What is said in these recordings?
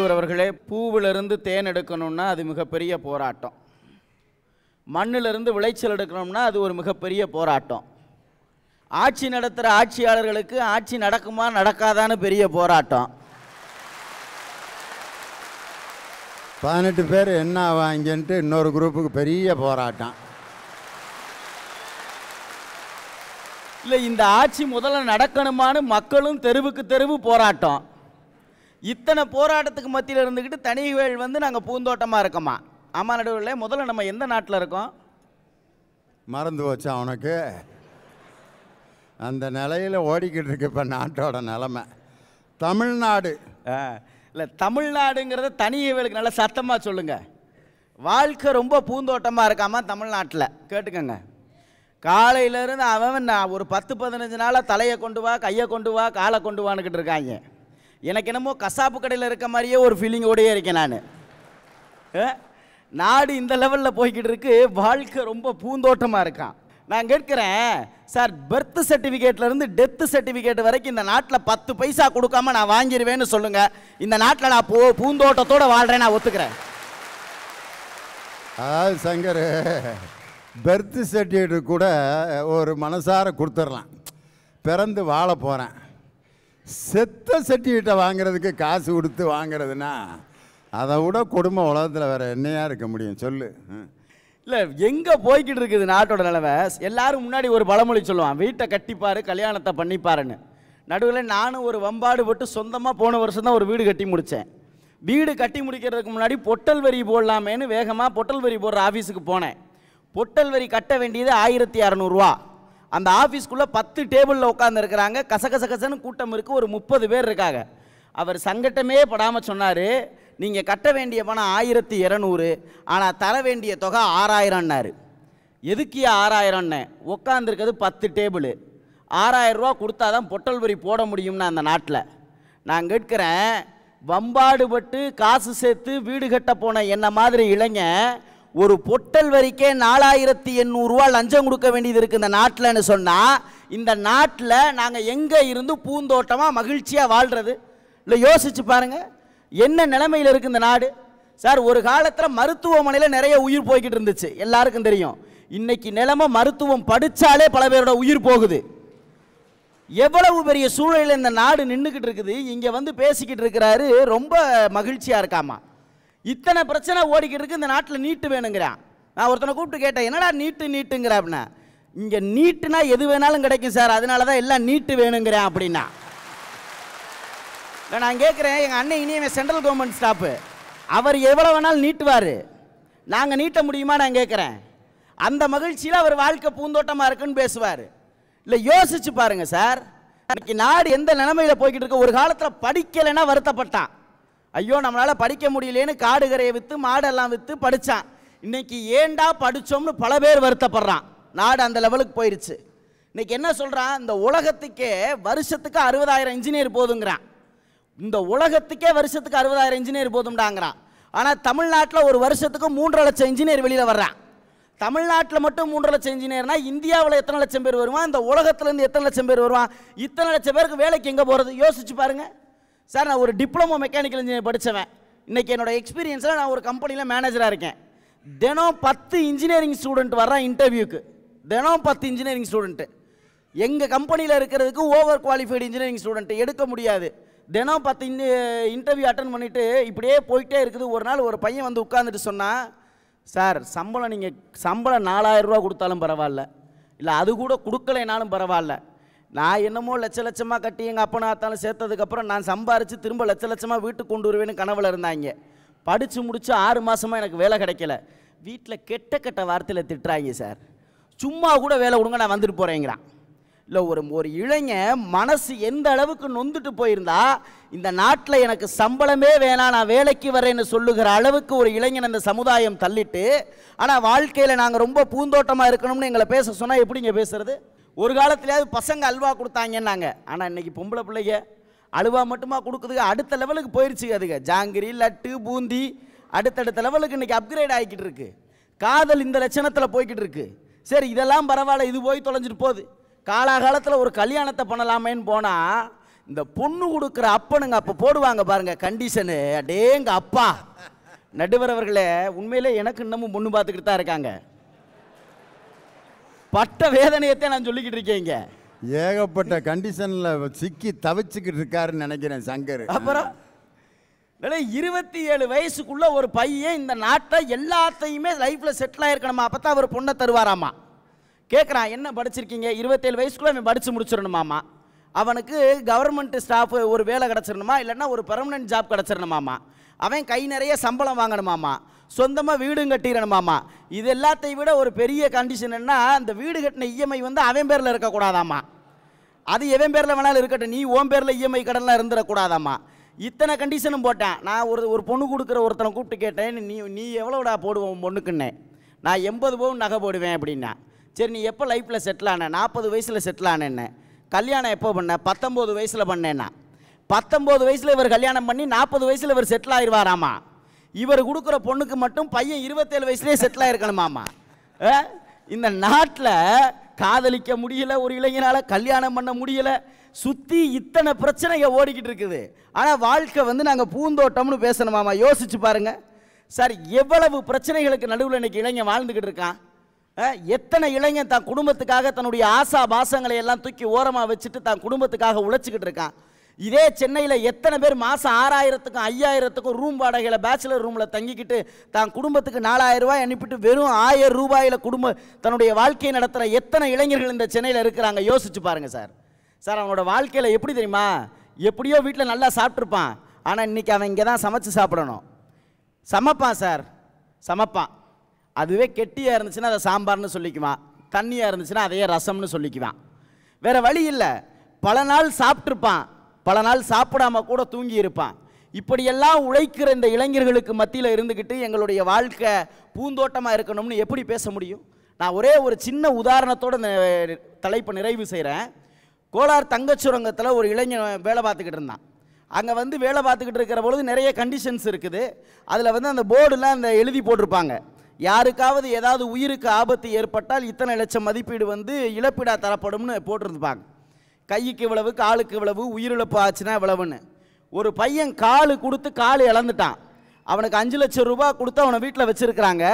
அவர்களே, பூவிலிருந்து தேன் எடுக்கணும்னா அது மிகப்பெரிய போராட்டம். மண்ணிலிருந்து விளைச்சல் எடுக்கணும்னா அது ஒரு மிகப்பெரிய போராட்டம். ஆட்சி நடத்துகிற ஆட்சியாளர்களுக்கு ஆட்சி நடக்குமா நடக்காதான்னு பெரிய போராட்டம். 18 பேர் என்ன ஆவாங்கன்ட்டு இன்னொரு குரூப்புக்கு பெரிய போராட்டம். இல்லை, இந்த ஆட்சி முதல்ல நடக்கணுமான்னு மக்களும் தெருவுக்கு தெருவு போராட்டம். இத்தனை போராட்டத்துக்கு மத்தியில் இருந்துக்கிட்டு தனிவேல் நாங்கள் பூந்தோட்டமாக இருக்கோமா? ஆமாம் நடுவில் முதல்ல நம்ம எந்த நாட்டில் இருக்கோம்? மறந்து வச்சா அவனுக்கு அந்த நிலையில் ஓடிக்கிட்டு இருக்கு இப்போ நாட்டோட நிலைமை. தமிழ்நாடு இல்லை, தமிழ்நாடுங்கிறத தனிவேலுக்கு நல்லா சத்தமாக சொல்லுங்கள். வாழ்க்கை ரொம்ப பூந்தோட்டமாக இருக்காமா தமிழ்நாட்டில்? கேட்டுக்கங்க. காலையிலேருந்து அவன் ஒரு 10-15 நாளாக தலையை கொண்டு வா, கையை கொண்டு வா, காலை கொண்டு வான்னுக்கிட்டு இருக்காங்க. எனக்கு என்னமோ கசாப்பு கடையில் இருக்க மாதிரியே ஒரு ஃபீலிங்கோடையே இருக்கேன் நான். நாடு இந்த லெவலில் போய்கிட்டு இருக்கு, வாழ்க்கை ரொம்ப பூந்தோட்டமாக இருக்கான். நான் கேட்குறேன் சார், பர்த் சர்டிஃபிகேட்லேருந்து டெத்து சர்டிஃபிகேட் வரைக்கும் இந்த நாட்டில் 10 பைசா கொடுக்காம நான் வாங்கிடுவேன்னு சொல்லுங்கள். இந்த நாட்டில் நான் பூந்தோட்டத்தோடு வாழ்கிறேன், நான் ஒத்துக்கிறேன். அதாவது சங்கர், பர்த் சர்டிஃபிகேட் கூட ஒரு மனசார கொடுத்துடலாம், பிறந்து வாழ போகிறேன். செத்த சர்டிஃபிகேட்டை வாங்கிறதுக்கு காசு கொடுத்து வாங்கிறதுனா அதை விட கொடுமை உலகத்தில் வேறு என்னையா இருக்க முடியும் சொல்லு? இல்லை, எங்கே போய்கிட்டு இருக்குது நாட்டோட நிலவை? எல்லாரும் முன்னாடி ஒரு பழமொழி சொல்லுவான், வீட்டை கட்டிப்பார் கல்யாணத்தை பண்ணிப்பாருன்னு. நடுவில் நானும் ஒரு வம்பாடு போட்டு சொந்தமாக போன வருஷம் தான் ஒரு வீடு கட்டி முடித்தேன். வீடு கட்டி முடிக்கிறதுக்கு முன்னாடி பொட்டல் வரி போடலாமேன்னு வேகமாக பொட்டல் வரி போடுற ஆஃபீஸுக்கு போனேன். பொட்டல் வரி கட்ட வேண்டியது 1600 ரூபா. அந்த ஆஃபீஸ்க்குள்ளே 10 டேபிளில் உட்காந்துருக்கிறாங்க. கசகசகசன்னு கூட்டம் இருக்குது, ஒரு 30 பேர் இருக்காங்க. அவர் சங்கட்டமே படாமல் சொன்னார், நீங்கள் கட்ட வேண்டிய பணம் 1200, ஆனால் தர வேண்டிய தொகை 6000ன்னாரு. எதுக்கியா 6000ன்னு? உட்காந்துருக்கிறது 10 டேபிள், 6000 ரூபா கொடுத்தா தான் பொட்டல் வரி போட முடியும்னு அந்த நாட்டில். நான் கேட்குறேன், வம்பாடுபட்டு காசு சேர்த்து வீடு கட்ட போன என்ன மாதிரி இளைஞன் ஒரு பொட்டல் வரிக்கே 4800 ரூபா லஞ்சம் கொடுக்க வேண்டியது இருக்குது இந்த நாட்டில்னு சொன்னால், இந்த நாட்டில் நாங்கள் எங்கே இருந்து பூந்தோட்டமாக மகிழ்ச்சியாக வாழ்கிறது? இல்லை, யோசிச்சு பாருங்கள் என்ன நிலைமையில் இருக்குது இந்த நாடு. சார், ஒரு காலத்தில் மருத்துவமனையில் நிறைய உயிர் போய்கிட்டு இருந்துச்சு, எல்லாருக்கும் தெரியும். இன்னைக்கு நிலைமை மருத்துவம் படித்தாலே பல பேரோட உயிர் போகுது. எவ்வளவு பெரிய சூழலில் இந்த நாடு நின்றுக்கிட்டு இருக்குது. இங்கே பேசிக்கிட்டு இருக்கிறாரு, ரொம்ப மகிழ்ச்சியாக இருக்காமா. இத்தனை பிரச்சனை ஓடிக்கிட்டு இருக்கு, இந்த நாட்டில் நீட்டு வேணுங்கிறான். நான் ஒருத்தனை கூப்பிட்டு கேட்டேன், என்னடா நீட்டுங்கிற அப்படின்னா, இங்கே நீட்டுனா எது வேணாலும் கிடைக்கும் சார், அதனால தான் எல்லாம் நீட்டு வேணுங்கிறேன் அப்படின்னா. நான் கேட்குறேன், எங்கள் அண்ணன் இனிமே சென்ட்ரல் கவர்மெண்ட் ஸ்டாஃபு, அவர் எவ்வளோ வேணாலும் நீட்டுவார், நாங்கள் நீட்ட முடியுமா நான் கேட்குறேன். அந்த மகிழ்ச்சியில் அவர் வாழ்க்கை பூந்தோட்டமாக இருக்குன்னு பேசுவார். இல்லை, யோசிச்சு பாருங்கள் சார், இன்னைக்கு நாடு எந்த நிலைமையில் போய்கிட்டு இருக்கு. ஒரு காலத்தில் படிக்கலைன்னா வருத்தப்பட்டான், ஐயோ நம்மளால் படிக்க முடியலேன்னு காடு கரையை விற்று மாடெல்லாம் விற்று படித்தான். இன்றைக்கி ஏண்டா படித்தோம்னு பல பேர் வருத்தப்படுறான். நாடு அந்த லெவலுக்கு போயிடுச்சு. இன்றைக்கி என்ன சொல்கிறான், இந்த உலகத்துக்கே வருஷத்துக்கு 60000 இன்ஜினியர் போதுங்கிறான். இந்த உலகத்துக்கே வருஷத்துக்கு 60000 இன்ஜினியர் போதும்டாங்கிறான். ஆனால் தமிழ்நாட்டில் ஒரு வருஷத்துக்கு 3.5 லட்சம் இன்ஜினியர் வெளியில் வர்றான். தமிழ்நாட்டில் மட்டும் 3.5 லட்சம் இன்ஜினியர்னா இந்தியாவில் எத்தனை லட்சம் பேர் வருவான்? இந்த உலகத்துலேருந்து எத்தனை லட்சம் பேர் வருவான்? இத்தனை லட்சம் பேருக்கு வேலைக்கு எங்கே போகிறது? யோசிச்சு பாருங்கள் சார். நான் ஒரு டிப்ளமோ மெக்கானிக்கல் இன்ஜினியர் படித்தவன். இன்றைக்கி என்னோடய எக்ஸ்பீரியன்ஸில் நான் ஒரு கம்பெனியில் மேனேஜராக இருக்கேன். தினம் 10 இன்ஜினியரிங் ஸ்டூடெண்ட் வர்றான் இன்டர்வியூக்கு, தினம் 10 இன்ஜினியரிங் ஸ்டூடெண்ட்டு. எங்கள் கம்பெனியில் இருக்கிறதுக்கு ஓவர் குவாலிஃபைடு இன்ஜினியரிங் ஸ்டூடெண்ட்டு எடுக்க முடியாது. தினம் 10 இன்டர்வியூ அட்டன் பண்ணிவிட்டு இப்படியே போயிட்டே இருக்குது. ஒரு நாள் ஒரு பையன் உட்காந்துட்டு சொன்னான், சார் நீங்கள் சம்பளம் 4000 ரூபா கொடுத்தாலும் பரவாயில்ல, இல்லை அது கூட கொடுக்கலைனாலும் பரவாயில்ல, நான் என்னமோ லட்சமாக கட்டி எங்கள் அப்பனை ஆத்தாலும் சேர்த்ததுக்கப்புறம் நான் சம்பாரித்து திரும்ப லட்சமாக வீட்டுக்கு கொண்டு வருவேன்னு கனவில் இருந்தாங்க. படித்து முடித்து 6 மாதமாக எனக்கு வேலை கிடைக்கல. வீட்டில் கெட்ட வார்த்தையில் திட்டுறாங்க சார். சும்மா கூட வேலை கொடுங்க, நான் வந்துட்டு போகிறேங்கிறான். இல்லை, ஒரு இளைஞன் மனசு எந்த அளவுக்கு நொந்துட்டு போயிருந்தா, இந்த நாட்டில் எனக்கு சம்பளமே வேணாம் நான் வேலைக்கு வரேன்னு சொல்லுகிற அளவுக்கு ஒரு இளைஞன் அந்த சமுதாயம் தள்ளிட்டு, ஆனால் வாழ்க்கையில் நாங்கள் ரொம்ப பூந்தோட்டமாக இருக்கணும்னு எங்களை பேச சொன்னால் எப்படிங்க பேசுறது? ஒரு காலத்துலையாவது பசங்க அல்வா கொடுத்தாங்கன்னாங்க, ஆனால் இன்றைக்கி பொம்பளை பிள்ளைங்க அல்வா மட்டுமா கொடுக்குதுங்க, அடுத்த லெவலுக்கு போயிடுச்சு. அதுங்க ஜாங்கிரி, லட்டு, பூந்தி அடுத்தடுத்த லெவலுக்கு இன்றைக்கி அப்கிரேட் ஆகிக்கிட்டு இருக்கு. காதல் இந்த லட்சணத்தில் போய்கிட்டு இருக்கு. சரி, இதெல்லாம் பரவாயில்ல, இது போய் தொலைஞ்சிட்டு போகுது. காலாகாலத்தில் ஒரு கல்யாணத்தை பண்ணலாமேன்னு போனால் இந்த பொண்ணு கொடுக்குற அப்பனுங்க அப்போ போடுவாங்க பாருங்க கண்டிஷனு, அடேங்க அப்பா. நடுவர் அவர்களே, உண்மையிலே எனக்கு இன்னமும் பொண்ணு பார்த்துக்கிட்டு தான் இருக்காங்க. பட்ட வேதனையத்தை நான் சொல்லிக்கிட்டு இருக்கேங்க. ஏகப்பட்ட கண்டிஷனில் சிக்கி தவிச்சுக்கிட்டு இருக்காருன்னு நினைக்கிறேன் சங்கர். அப்புறம் 27 வயசுக்குள்ள ஒரு பையன் இந்த நாட்டை எல்லாத்தையுமே லைஃப்பில் செட்டில் ஆகிருக்கணுமா, அப்போ தான் அவர் பொண்ணை தருவாராமா. கேட்குறான், என்ன படிச்சிருக்கீங்க? 27 வயசுக்குள்ளே அவன் படித்து முடிச்சிடணுமாமா. அவனுக்கு கவர்மெண்ட் ஸ்டாஃப் ஒரு வேலை கிடச்சிடணுமா, இல்லைன்னா ஒரு பெர்மனன்ட் ஜாப் கிடச்சிடணுமாமா. அவன் கை நிறைய சம்பளம் வாங்கணுமாமா, சொந்தமாக வீடும் கட்டிடணுமாமா. இது எல்லாத்தையும் விட ஒரு பெரிய கண்டிஷன் என்ன, அந்த வீடு கட்டின இஎம்ஐ வந்து அவன் பேரில் இருக்கக்கூடாதாமா. அது எவன் பேரில் வேணாலும் இருக்கட்டும், நீ ஓன் பேரில் இஎம்ஐ கடன்லாம் இருந்துடக்கூடாதாம்மா. இத்தனை கண்டிஷனும் போட்டேன். நான் ஒரு பொண்ணு கொடுக்குற ஒருத்தனை கூப்பிட்டு கேட்டேன், நீ எவ்வளோடா போடுவோம் பொண்ணுக்குன்னே. நான் 80 பவுன் நகை போடுவேன் அப்படின்னா. சரி, நீ எப்போ லைஃப்பில் செட்டில் ஆன? 40 வயசில் செட்டில் ஆனேன்னு. கல்யாணம் எப்போ பண்ண? 19 வயசில் பண்ணேன்னா. 19 வயசில் இவர் கல்யாணம் பண்ணி 40 வயசில் இவர் செட்டில் ஆயிடுவாராமா. இவர் கொடுக்குற பொண்ணுக்கு மட்டும் பையன் 27 வயசுலேயே செட்டில் ஆயிருக்கணுமாமா. இந்த நாட்டில் காதலிக்க முடியல, ஒரு இளைஞனால் கல்யாணம் பண்ண முடியல, சுற்றி இத்தனை பிரச்சனைகள் ஓடிக்கிட்டு இருக்குது. ஆனால் வாழ்க்கை வந்து நாங்கள் பூந்தோட்டம்னு பேசணுமாமா. யோசிச்சு பாருங்க சார், எவ்வளவு பிரச்சனைகளுக்கு நடுவில் இன்னைக்கு இளைஞன் வாழ்ந்துக்கிட்டு இருக்கான். எத்தனை இளைஞன் தான் குடும்பத்துக்காக தன்னுடைய ஆசா பாசங்களை எல்லாம் தூக்கி ஓரமாக வச்சுட்டு தான் குடும்பத்துக்காக உழைச்சிக்கிட்டு இருக்கான். இதே சென்னையில் எத்தனை பேர் மாதம் 6000க்கும் 5000க்கும் ரூம் வாடகையில் பேச்சுலர் ரூமில் தங்கிக்கிட்டு தான் குடும்பத்துக்கு 4000 ரூபாய் அனுப்பிட்டு வெறும் 1000 ரூபாயில் தன்னுடைய வாழ்க்கையை நடத்துகிற எத்தனை இளைஞர்கள் இந்த சென்னையில் இருக்கிறாங்க. யோசிச்சு பாருங்க சார். சார், அவனோட வாழ்க்கையில் எப்படி தெரியுமா, எப்படியோ வீட்டில் நல்லா சாப்பிட்ருப்பான், ஆனால் இன்றைக்கி அவன் இங்கே தான் சமைச்சு சாப்பிடணும். சமைப்பான் சார், சமைப்பான். அதுவே கெட்டியாக இருந்துச்சுன்னா அதை சாம்பார்னு சொல்லிக்குவான், தண்ணியாக இருந்துச்சுன்னா அதையே ரசம்னு சொல்லிக்குவான். வேறு வழி இல்லை. பல நாள் சாப்பிட்ருப்பான், பல நாள் சாப்பிடாம கூட தூங்கி இருப்பான். இப்படியெல்லாம் உழைக்கிற இந்த இளைஞர்களுக்கு மத்தியில் இருந்துக்கிட்டு எங்களுடைய வாழ்க்கை பூந்தோட்டமாக இருக்கணும்னு எப்படி பேச முடியும்? நான் ஒரே ஒரு சின்ன உதாரணத்தோடு இந்த தலைப்பை நிறைவு செய்கிறேன். கோலார் தங்கச்சுரங்கத்தில் ஒரு இளைஞன் வேலை பார்த்துக்கிட்டு இருந்தான். அங்கே வந்து வேலை பார்த்துக்கிட்டு இருக்கிற பொழுது நிறைய கண்டிஷன்ஸ் இருக்குது. அதில் வந்து அந்த போர்டுலாம் அந்த எழுதி போட்டிருப்பாங்க, யாருக்காவது ஏதாவது உயிருக்கு ஆபத்து ஏற்பட்டால் இத்தனை லட்சம் மதிப்பீடு வந்து இழப்பீடாக தரப்படும்னு போட்டிருப்பாங்க. கைக்கு இவ்வளவு, காலுக்கு இவ்வளவு, உயிரிழப்பு ஆச்சுன்னா இவ்வளவுன்னு. ஒரு பையன் காலு கொடுத்து காலு இழந்துட்டான். அவனுக்கு 5 லட்சம் ரூபாய் கொடுத்து அவனை வீட்டில் வச்சுருக்கிறாங்க.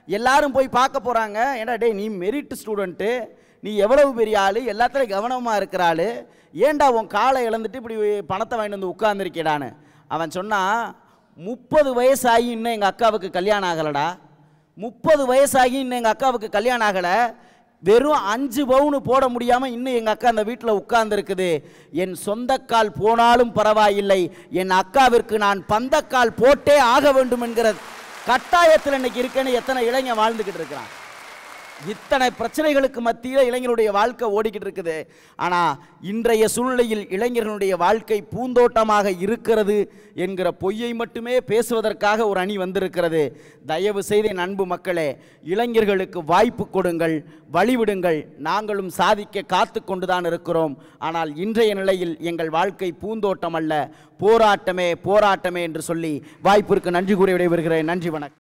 எல்லாரும் போய் பார்க்க போகிறாங்க. ஏன்னா டே, நீ மெரிட் ஸ்டூடெண்ட்டு, நீ எவ்வளவு பெரிய ஆள், எல்லாத்துலையும் கவனமாக இருக்கிற ஆள், ஏண்டா உன் காலை இழந்துட்டு இப்படி பணத்தை வாங்கிட்டு வந்து உட்கார்ந்துருக்கேடான்னு. அவன் சொன்னான், 30 வயசாகி இன்னும் எங்கள் அக்காவுக்கு கல்யாணம் ஆகலடா, 30 வயசாகி இன்னும் எங்கள் அக்காவுக்கு கல்யாணம் ஆகலை, வெறும் 5 பவுனு போட முடியாமல் இன்னும் எங்கள் அக்கா அந்த வீட்டில் உட்கார்ந்துருக்குது. என் சொந்தக்கால் போனாலும் பரவாயில்லை, என் அக்காவிற்கு நான் பந்தக்கால் போட்டே ஆக வேண்டும் என்கிற கட்டாயத்தில் இன்னைக்கு இருக்கேன்னு எத்தனை இளைஞன் வாழ்ந்துக்கிட்டு இருக்கிறான். இத்தனை பிரச்சனைகளுக்கு மத்தியில் இளைஞருடைய வாழ்க்கை ஓடிக்கிட்டு இருக்குது. ஆனால் இன்றைய சூழ்நிலையில் இளைஞர்களுடைய வாழ்க்கை பூந்தோட்டமாக இருக்கிறது என்கிற பொய்யை மட்டுமே பேசுவதற்காக ஒரு அணி வந்திருக்கிறது. தயவு செய்து என் அன்பு மக்களே, இளைஞர்களுக்கு வாய்ப்பு கொடுங்கள், வழிவிடுங்கள். நாங்களும் சாதிக்க காத்து கொண்டுதான் இருக்கிறோம். ஆனால் இன்றைய நிலையில் எங்கள் வாழ்க்கை பூந்தோட்டம் அல்ல, போராட்டமே போராட்டமே என்று சொல்லி வாய்ப்பிற்கு நன்றி கூறி விடைபெறுகிறேன். நன்றி, வணக்கம்.